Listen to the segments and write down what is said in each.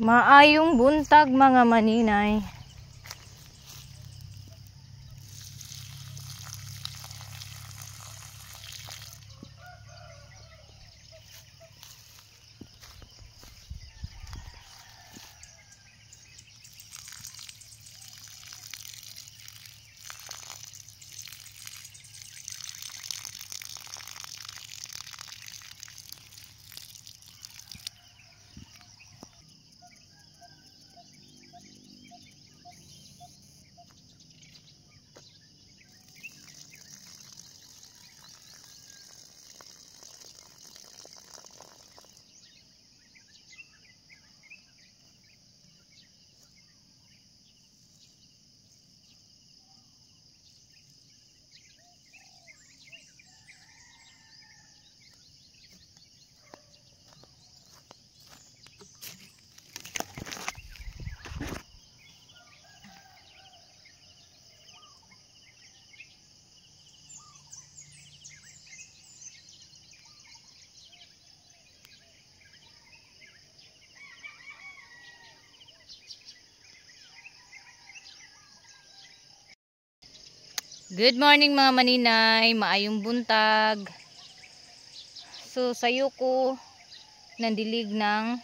Maayong buntag mga maninay. Good morning mga maninay, maayong buntag. So sayo ko nandilig ng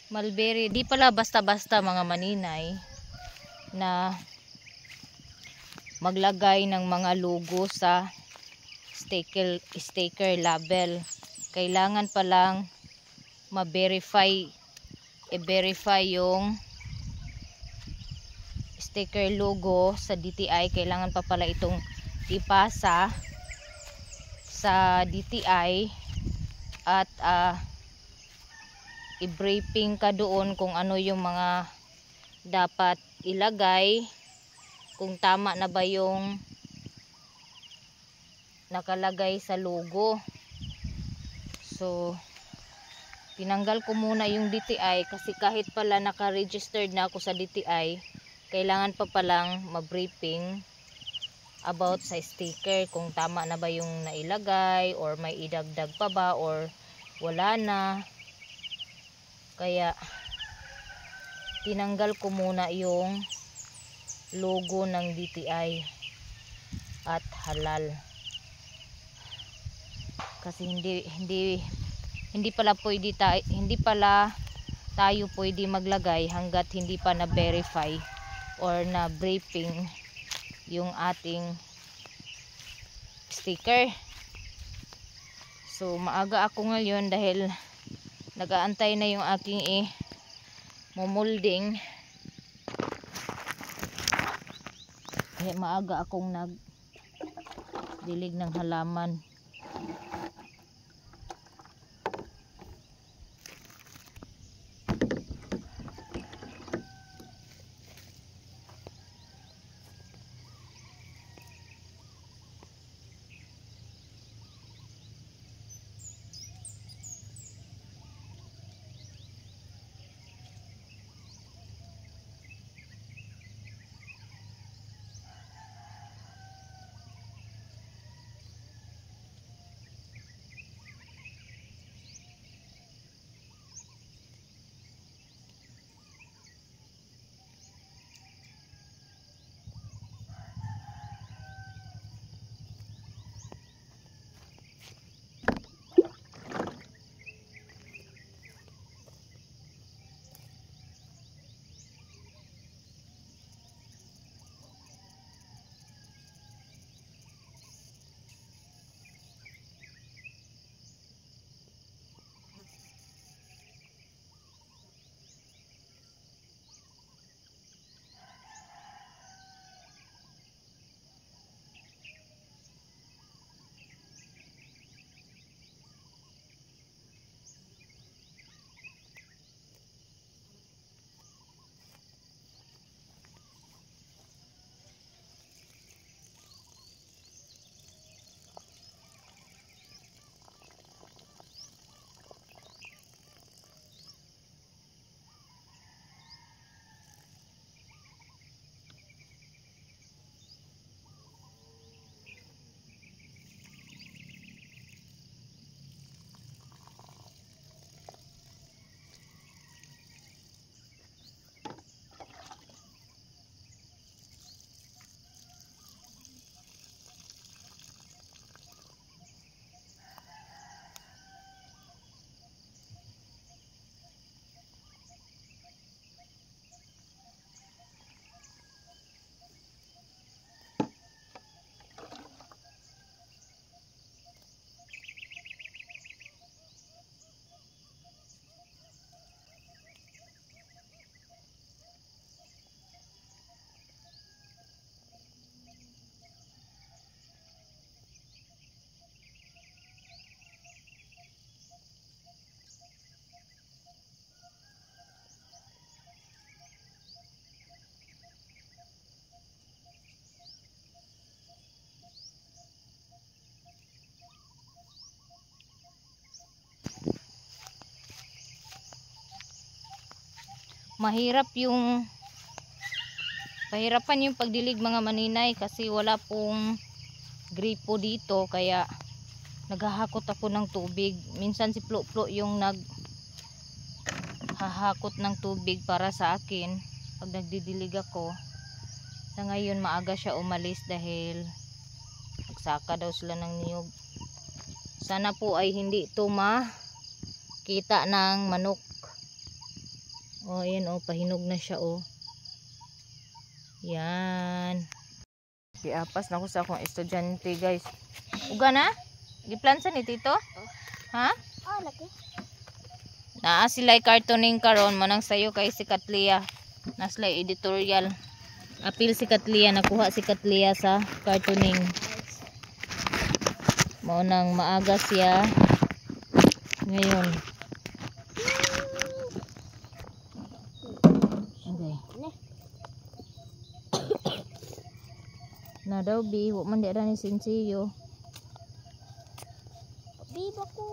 mulberry. Di pala basta-basta mga maninay na maglagay ng mga logo sa sticker label. Kailangan palang ma-verify, i-verify yung sticker logo sa DTI. Kailangan pa pala itong ipasa sa DTI at i-briefing ka doon kung ano yung mga dapat ilagay, kung tama na ba yung nakalagay sa logo. So tinanggal ko muna yung DTI kasi kahit pala naka-registered na ako sa DTI, kailangan pa palang ma-briefing about sa sticker kung tama na ba yung nailagay or may idagdag pa ba or wala na. Kaya tinanggal ko muna yung logo ng DTI at halal. Kasi hindi pala tayo pwede maglagay hanggat hindi pa na-verify or na briefing yung ating sticker. So maaga ako ngayon dahil nag-aantay na yung aking mumolding. Kaya maaga akong nagdilig ng halaman. pahirapan yung pagdilig mga maninay kasi wala pong gripo dito, kaya naghahakot ako ng tubig. Minsan si Plo yung naghahakot ng tubig para sa akin pag nagdidilig ako. Sa ngayon maaga siya umalis dahil nagsaka daw sila ng niyog. Sana po ay hindi ito makita ng manok. O ayan o, pahinog na siya o. Yan. Giapas na ko sa akong estudyante guys. Uga na? Giplansa ni tito? Ha? Oh, lagi. Naa sila'y cartooning karon manang sayo kay si Katlia. Naslay editorial. Apil si Katlia, nakuha si Katlia sa cartooning. Mao nang maaga siya ngayon. Na daw bi, wa man di ada ni sinsiyo. Biba ko.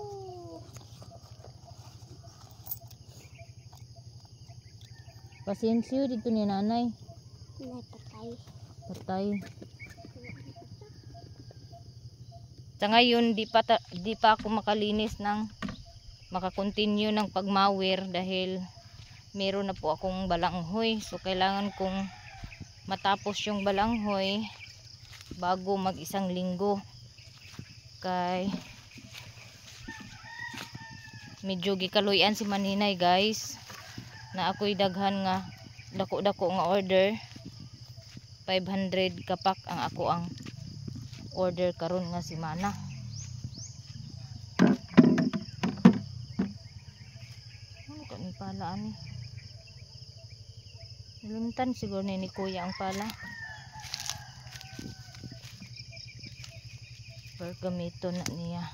Pasinsiyo dito ni nanay. Nay patay. Patay. Sa ngayon di pa ako makalinis ng makakontinue ng pagmawir dahil meron na po akong balanghoy. So kailangan kong matapos yung balanghoy bago mag 1 linggo. Kay medyo gikaluyan si maninay guys, na ako'y daghan nga dako-dako nga order. 500 kapak ang ako ang order karon nga semana. Ano ka ni pala ani? Nalimtan siguro ni kuya ang pala. Pergamito na niya.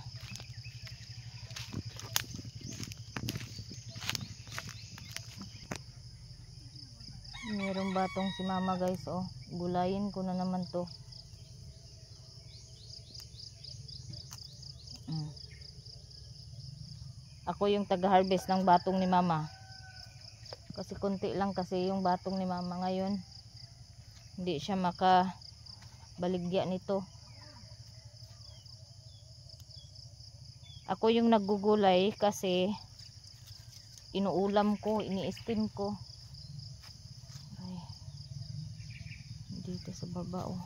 Mayroong batong si mama guys oh. Gulayin ko na naman to. Ako yung taga-harvest ng batong ni mama. Kasi konti lang kasi yung batong ni mama ngayon. Hindi siya makabaligya nito. Ako yung naggugulay kasi inuulam ko, ini-steam ko. Ay, dito sa baba oh.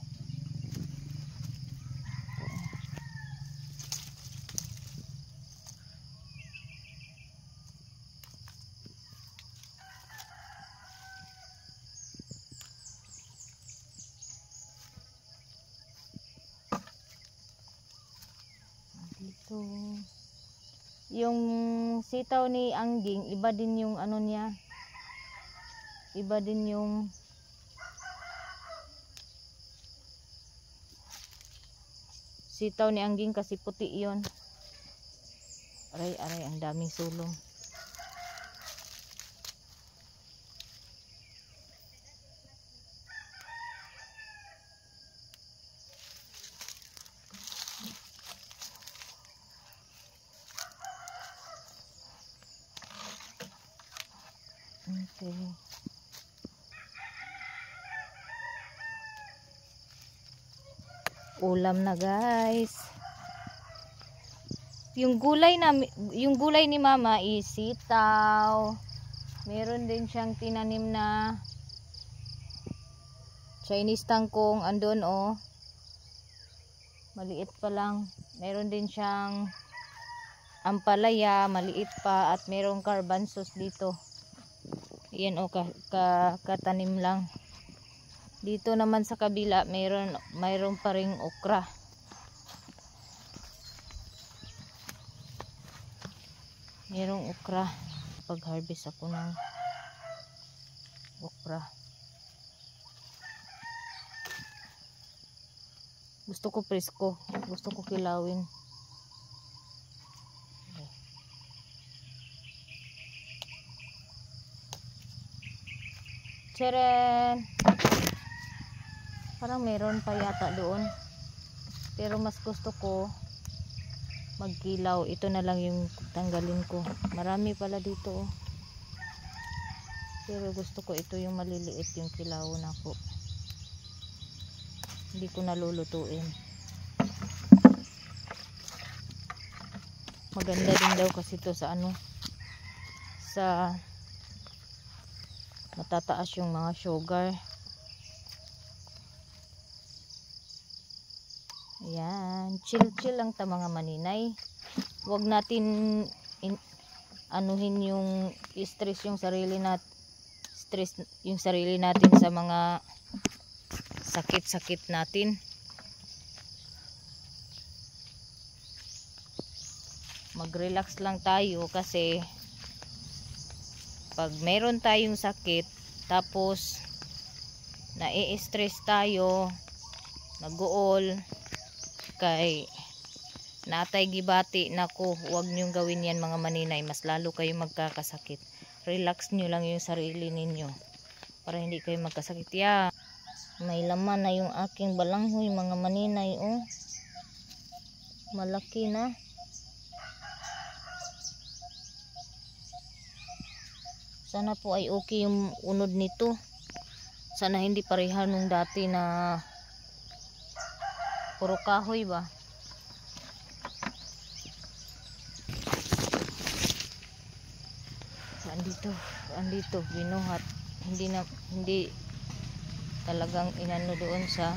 Dito. Yung sitaw ni Angging, iba din yung ano niya. Iba din yung sitaw ni Angging kasi puti yon. Aray, ang daming sulong. Okay. Ulam na guys. Yung gulay ni mama is sitaw. Meron din siyang tinanim na Chinese tangkong andun oh. Maliit pa lang. Meron din siyang ampalaya, maliit pa, at merong garbanzos dito. Yan o, katanim lang. Dito naman sa kabila mayroon pa ring okra. Mayroong okra. Pag-harvest ako ng okra. Gusto ko presko. Gusto ko kilawin. Tcharan! Parang meron pa yata doon. Pero mas gusto ko magkilaw. Ito na lang yung tanggalin ko. Marami pala dito oh. Pero gusto ko ito yung maliliit yung kilawon ako. Hindi ko nalulutuin. Maganda din daw kasi ito sa ano, sa matataas yung mga sugar. Ayan, chill lang ta mga maninay. Huwag natin anuhin yung stress yung sarili natin sa mga sakit natin. Mag-relax lang tayo kasi pag meron tayong sakit tapos nai-stress tayo, nag-uol kay natay gibati, nako, huwag niyong gawin yan mga maninay, mas lalo kayo magkakasakit. Relax niyo lang yung sarili ninyo para hindi kayo magkasakit. Yeah. May laman na yung aking balanghoy mga maninay, oh. Malaki na. Sana po ay okay yung unod nito. Sana hindi pareha nung dati na puro kahoy ba. Andito binuhat. Hindi talagang inano doon sa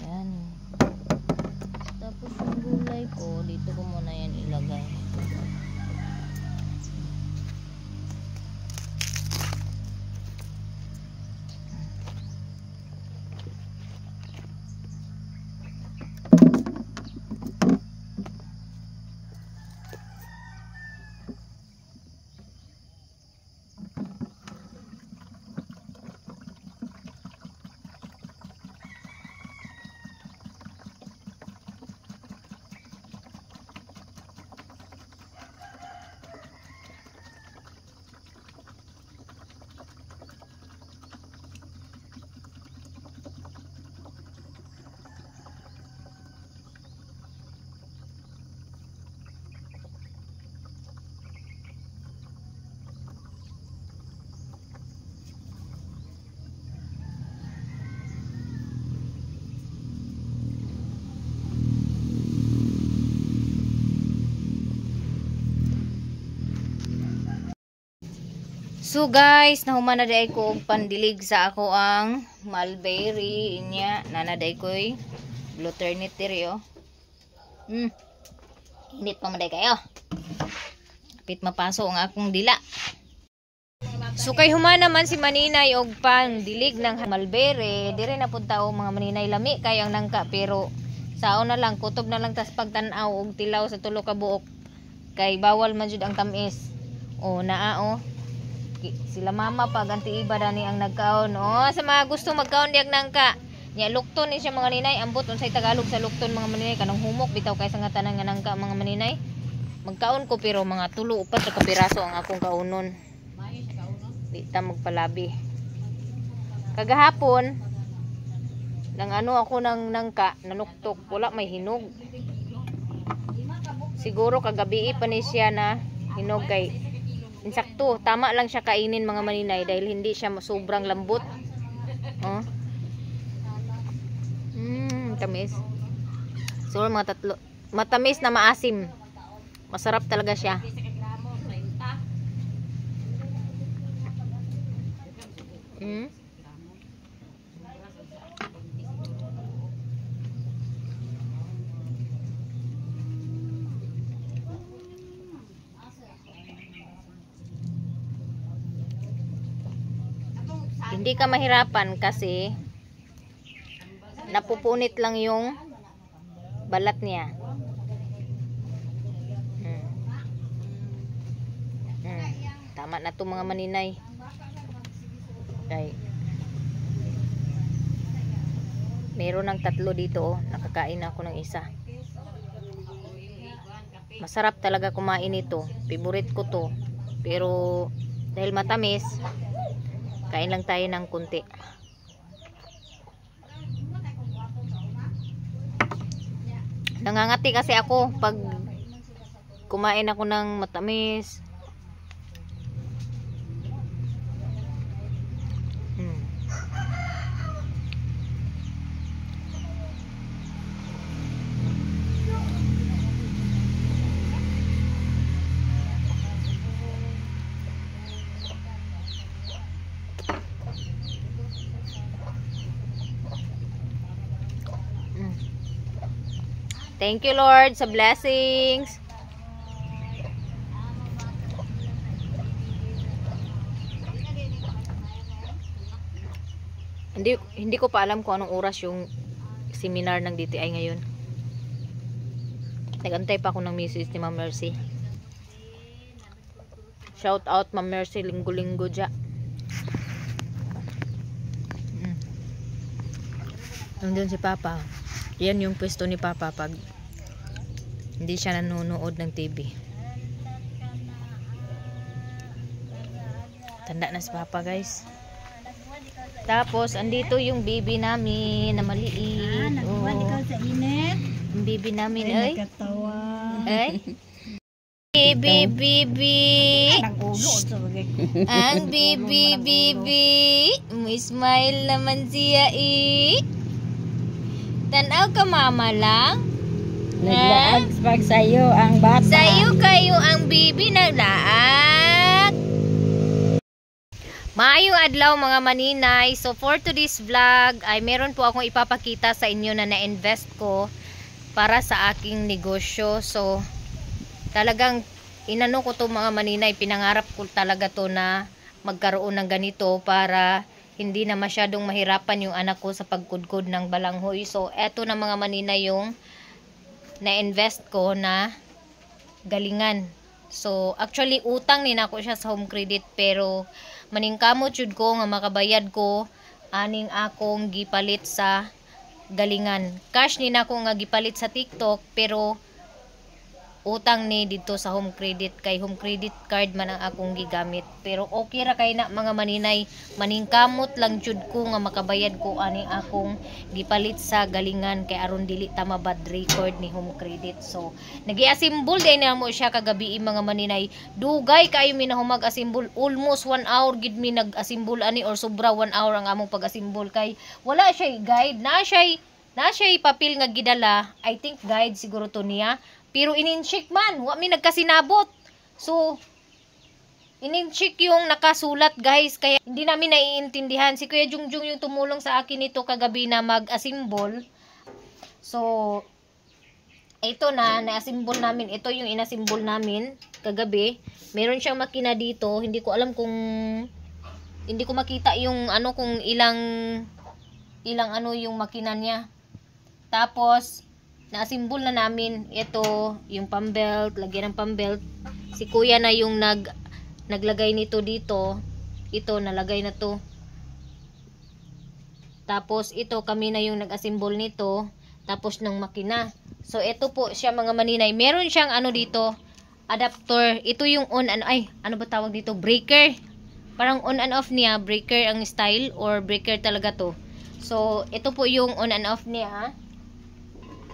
ayan. Tapos yung gulay ko dito ko muna yan ilagay. So guys, nahuman na day ko og pandilig sa ako ang mulberry inya. Nanaday ko'y blue ternity oh. Init pa maday kayo. Kapit mapaso ang akong dila. So kay human naman si maninay og pandilig ng mulberry. Dire na pud tao mga maninay, lami kay ang nangka pero sao na lang, kutob na lang tas pagtan-aw og tilaw sa tulo ka buok. Kay bawal man jud ang tamis. O naa oh. Sila mama pag anti iba dani ang nagkaon. Oh, sa mga gusto magkaon diag nangka. Nya lukton ni siya mga ninay, ambot unsay Tagalog sa lukton mga maninay, kanang humok bitaw kaysa nga tanan nga nangka mga maninay. Magkaon ko pero mga 3-4 ka piraso ang akong kaunon. Di ta magpalabi. Kagahapon nang ano ako nang nangka, nanuktok, wala may hinog. Siguro kagabi pa ni siya na hinog kay insakto, tama lang siya kainin mga maninay dahil hindi siya sobrang lambot. Oh. Tamis. So mga tatlo, matamis na maasim. Masarap talaga siya. Hindi ka mahirapan kasi napupunit lang yung balat niya. Tama na to mga maninay. Okay. Meron ng 3 dito oh. Nakakain ako ng isa. Masarap talaga kumain ito. Favorite ko to. Pero dahil matamis, kain lang tayo ng kunti. Nangangati kasi ako pag kumain ako ng matamis. Thank you, Lord, sa blessings. Hindi ko pa alam kung anong oras yung seminar ng DTI ngayon. Nagantay pa ako ng message ni Ma'am Mercy. Shout out Ma'am Mercy, linggo-linggo dya. Nandun si Papa. Yan yung pwesto ni Papa pag hindi siya nanonood ng TV. Tanda na si Papa, guys. Tapos andito yung baby namin na maliit. Nagbuwan ikaw sa init. Yung baby namin ay. Nakatawa. Ay. Baby. Ang baby. May smile naman siya eh. Tanaw ka mama lang. Naglaag pag sayo ang bata. Sa'yo kayo ang baby naglaag. Maayong adlaw mga maninay. So for today's vlog ay meron po akong ipapakita sa inyo na na-invest ko para sa aking negosyo. So talagang inano ko to mga maninay. Pinangarap ko talaga to na magkaroon ng ganito para hindi na masyadong mahirapan yung anak ko sa pagkudkod ng balanghoy. So eto na mga maninay yung na-invest ko na galingan. So actually utang ni nako siya sa home credit pero maningkamot jud ko nga makabayad ko aning akong gipalit sa galingan. Cash ni nako nga gipalit sa TikTok pero utang ni dito sa home credit kay home credit card man ang akong gigamit. Pero okay ra kay na mga maninay, maningkamot lang jud ko nga makabayad ko aning akong gipalit sa galingan kay aron dili ta mabad record ni home credit. So nagi-assemble day na mo siya kagabi mga maninay. Dugay kayo mi na humag-assemble, almost 1 hour gid mi nag-assemble ani or sobra 1 hour ang among pag-assemble kay wala siya guide, na siya papel nga gidala. I think guide siguro to niya. Pero inincheck man, wa mi nagkasinabot. So, inincheck yung nakasulat guys. Kaya hindi namin naiintindihan. Si Kuya Jungjung yung tumulong sa akin nito kagabi na mag-assemble. So, ito na-assemble namin. Ito yung inassemble namin kagabi. Meron siyang makina dito. Hindi ko alam kung, hindi ko makita yung ano kung ilang ano yung makina niya. Tapos, na-assemble na namin ito, yung pambelt, lagyan ng pambelt. Si kuya na yung naglagay nito dito. Ito, nalagay na to. Tapos ito, kami na yung nag-assemble nito. Tapos ng makina. So ito po siya mga maninay. Meron siyang ano dito, adapter. Ito yung on and ano ba tawag dito? Breaker. Parang on and off niya. Breaker ang style or breaker talaga to. So ito po yung on and off niya.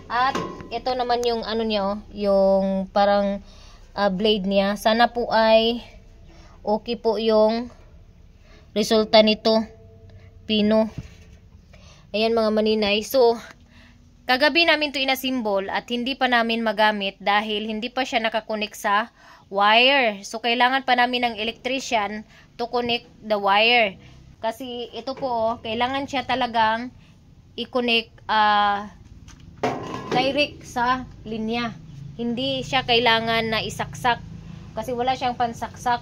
At ito naman yung ano niya, yung parang blade niya. Sana po ay okay po yung resulta nito. Pino. Ayan mga maninay. So, kagabi namin to inasimbol at hindi pa namin magamit dahil hindi pa siya nakakonek sa wire. So, kailangan pa namin ng electrician to connect the wire. Kasi ito po, kailangan siya talagang i-connect direct sa linya. Hindi siya kailangan na isaksak kasi wala siyang pansaksak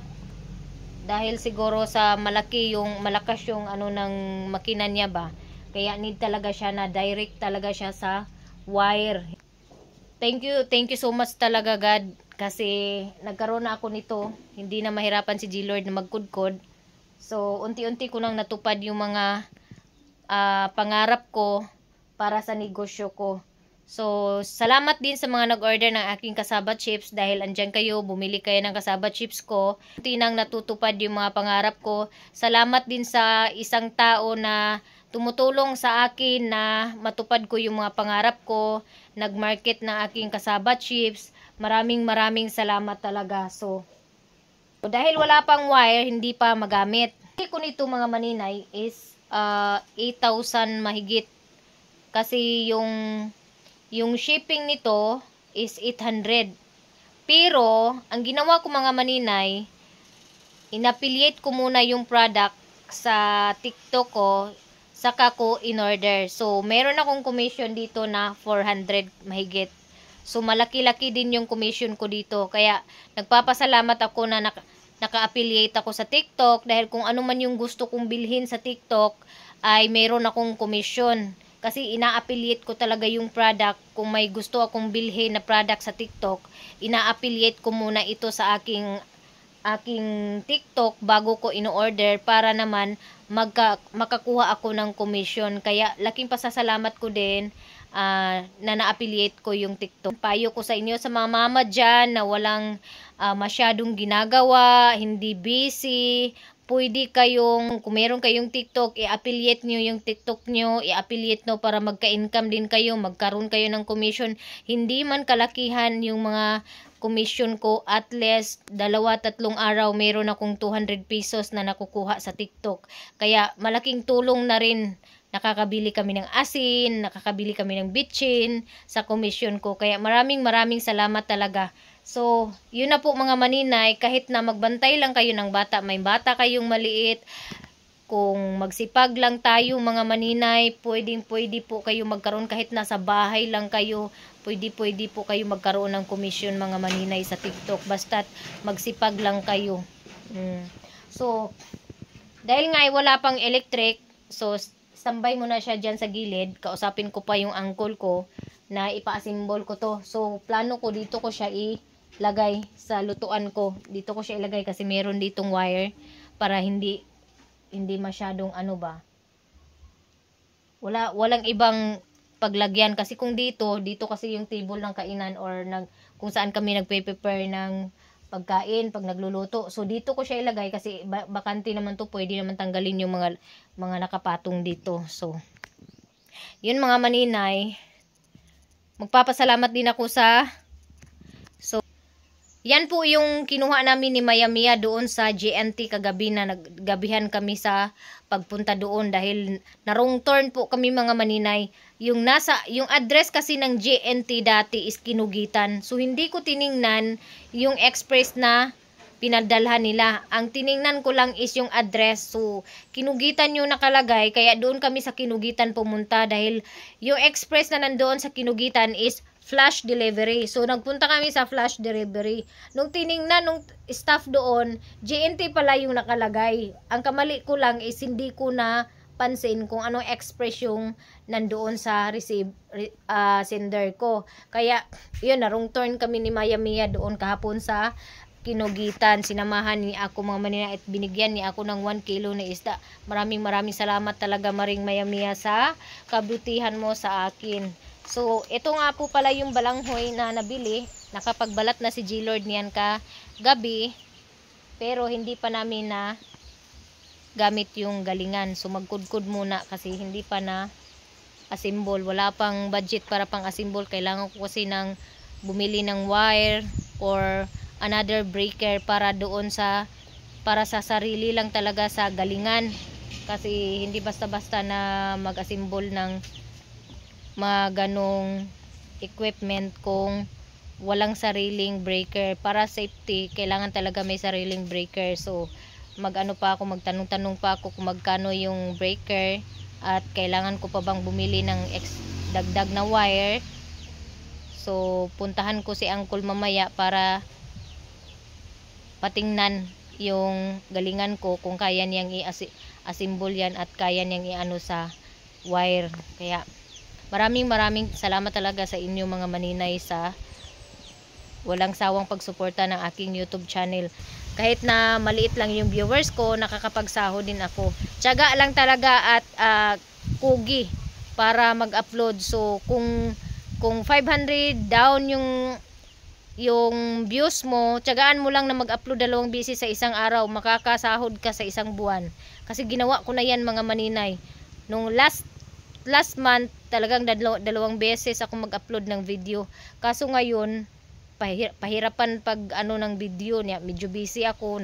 dahil siguro sa malakas yung ano ng makina niya ba. Kaya need talaga siya na direct talaga siya sa wire. Thank you so much talaga God kasi nagkaroon na ako nito. Hindi na mahirapan si G-Lord na magkudkod. So unti-unti ko nang natupad yung mga pangarap ko para sa negosyo ko. So, salamat din sa mga nag-order ng aking kasaba chips dahil andyan kayo, bumili kayo ng kasaba chips ko. Tinang natutupad yung mga pangarap ko. Salamat din sa isang tao na tumutulong sa akin na matupad ko yung mga pangarap ko. Nag-market ng aking kasaba chips. Maraming salamat talaga. So, dahil wala pang wire, hindi pa magamit. Hindi ko nito mga maninay is 8,000 mahigit. Kasi yung shipping nito is 800. Pero, ang ginawa ko mga maninay, in-affiliate ko muna yung product sa TikTok ko, saka ko in-order. So, meron akong commission dito na 400 mahigit. So malaki-laki din yung commission ko dito. Kaya nagpapasalamat ako na naka-affiliate ako sa TikTok dahil kung ano man yung gusto kong bilhin sa TikTok ay meron akong commission. Kasi ina-affiliate ko talaga yung product. Kung may gusto akong bilhin na product sa TikTok, ina-affiliate ko muna ito sa aking TikTok bago ko ino-order para naman makakuha ako ng commission. Kaya laking pasasalamat ko din na na-affiliate ko yung TikTok. Payo ko sa inyo sa mga mama dyan na walang masyadong ginagawa, hindi busy, pwede kayong, kung meron kayong TikTok, i-affiliate nyo yung TikTok nyo, i-affiliate nyo para magka-income din kayo, magkaroon kayo ng commission. Hindi man kalakihan yung mga commission ko, at least 2-3 araw meron akong 200 pesos na nakukuha sa TikTok. Kaya malaking tulong na rin. Nakakabili kami ng asin, nakakabili kami ng bitchin sa commission ko. Kaya maraming salamat talaga. So, yun na po mga maninay, kahit na magbantay lang kayo ng bata, may bata kayong maliit, kung magsipag lang tayo mga maninay, pwede po kayo magkaroon kahit nasa bahay lang kayo, pwede po kayo magkaroon ng commission mga maninay sa TikTok, basta't magsipag lang kayo. So, dahil nga ay wala pang electric, so standby muna siya dyan sa gilid. Kausapin ko pa yung uncle ko na ipa-assemble ko to. So, plano ko dito ko siya ilagay sa lutuan ko. Dito ko siya ilagay kasi meron ditong wire para hindi masyadong ano ba. Walang ibang paglagyan kasi kung dito kasi yung table ng kainan or kung saan kami nagpe-prepare ng pagkain pag nagluluto. So dito ko siya ilagay kasi bakante naman to, pwede naman tanggalin yung mga nakapatong dito. So yun mga maninay, magpapasalamat din ako yan po yung kinuha namin ni Maya Mia doon sa GNT kagabi na naggabihan kami sa pagpunta doon dahil na-wrong turn po kami mga maninay. Yung address kasi ng GNT dati is Kinugitan. So hindi ko tiningnan yung express na pinadalhan nila. Ang tiningnan ko lang is yung address. So Kinugitan yung nakalagay, kaya doon kami sa Kinugitan pumunta dahil yung express na nandoon sa Kinugitan is flash delivery. So, nagpunta kami sa flash delivery. Nung tiningnan nung staff doon, GNT pala yung nakalagay. Ang kamali ko lang is hindi ko na pansin kung anong express yung nandoon sa sender ko. Kaya, yun, wrong turn kami ni Maya Mia doon kahapon sa Kinugitan. Sinamahan ni ako mga manina at binigyan ni ako ng 1 kilo na isda. Maraming salamat talaga Maring Maya Mia sa kabutihan mo sa akin. So, ito nga po pala yung balanghoy na nabili. Nakapagbalat na si G-Lord niyan gabi. Pero hindi pa namin na gamit yung galingan. So, magkudkod muna kasi hindi pa na assemble. Wala pang budget para pang assemble. Kailangan ko kasi bumili ng wire or another breaker para sa sarili lang talaga sa galingan. Kasi hindi basta-basta na mag-assemble ng mga ganong equipment kung walang sariling breaker. Para safety, kailangan talaga may sariling breaker. So, magtanong-tanong pa ako kung magkano yung breaker at kailangan ko pa bang bumili ng dagdag na wire. So, puntahan ko si Uncle mamaya para patingnan yung galingan ko kung kaya niyang i-assemble yan at kaya niyang i-ano sa wire. Kaya maraming salamat talaga sa inyo mga maninay sa walang sawang pagsuporta ng aking YouTube channel. Kahit na maliit lang yung viewers ko, nakakapagsahod din ako. Tiyaga lang talaga at kugi para mag-upload. So kung 500 down yung views mo, tiyagaan mo lang na mag-upload 2 beses sa isang araw, makakasahod ka sa isang buwan. Kasi ginawa ko na yan mga maninay. Nung last month, talagang 2 beses ako mag-upload ng video. Kaso ngayon, pahirapan pag ng video niya. Medyo busy ako,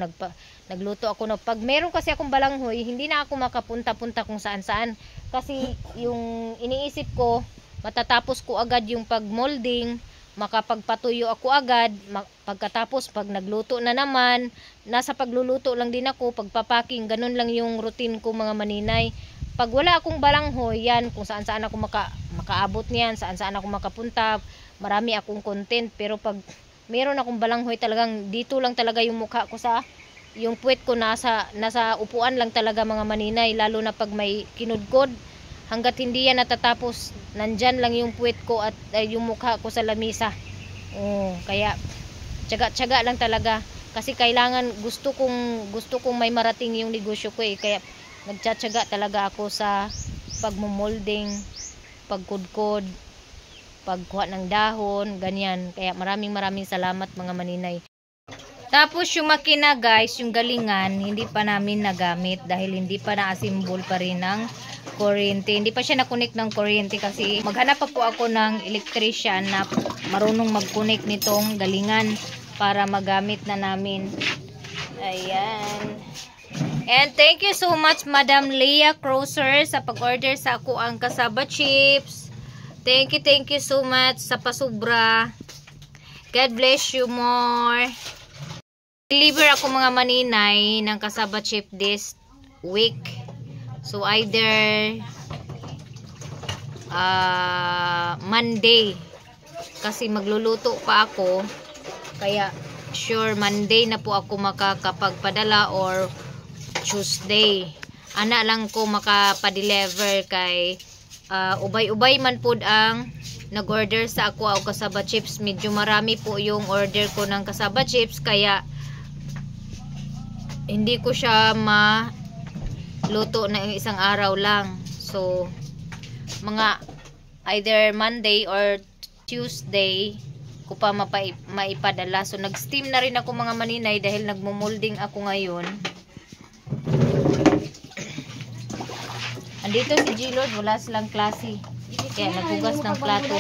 nagluto ako. Pag meron kasi akong balanghoy, hindi na ako makapunta-punta kung saan-saan. Kasi yung iniisip ko, matatapos ko agad yung pag-molding, makapagpatuyo ako agad. Pagkatapos, pag nagluto na naman, nasa pagluluto lang din ako, pagpapaking, ganun lang yung routine ko mga maninay. pag wala akong balanghoy, yan kung saan-saan ako makaabot niyan, saan-saan ako makapunta, marami akong content. Pero pag meron akong balanghoy, talagang dito lang talaga yung mukha ko yung puwet ko nasa upuan lang talaga mga maninay, lalo na pag may kinudkod. Hanggat hindi yan natatapos, nandyan lang yung puwet ko at yung mukha ko sa lamisa. Kaya tiyaga-tiyaga lang talaga. Kasi kailangan, gusto kong may marating yung negosyo ko Kaya nagtsatsaga talaga ako sa pagmumolding, pagkudkod, pagkuha ng dahon, ganyan. Kaya maraming salamat mga maninay. Tapos yung makina guys, yung galingan, hindi pa namin nagamit dahil hindi pa na-assemble pa rin ng kuryente. Hindi pa siya na-connect ng kuryente kasi maghanap pa po ako ng electrician na marunong mag-connect nitong galingan para magamit na namin. Ayan. And thank you so much Madam Leah Crosser sa pag-order sa ako ang cassava chips. Thank you so much sa pasubra. God bless you more. Deliver ako mga maninay ng cassava chip this week. So either Monday kasi magluluto pa ako. Kaya sure Monday na po ako makakapagpadala or Tuesday. Ana lang ko makapadeliver kay ubay-ubay man pod ang nag-order sa ako ang cassava chips. Medyo marami po yung order ko ng cassava chips kaya hindi ko siya maluto na isang araw lang. So mga either Monday or Tuesday ko pa maipadala. So nag-steam na rin ako mga maninay dahil nagmumolding ako ngayon. Andito si G-Lord, wala silang klase. Kaya naghugas ng plato.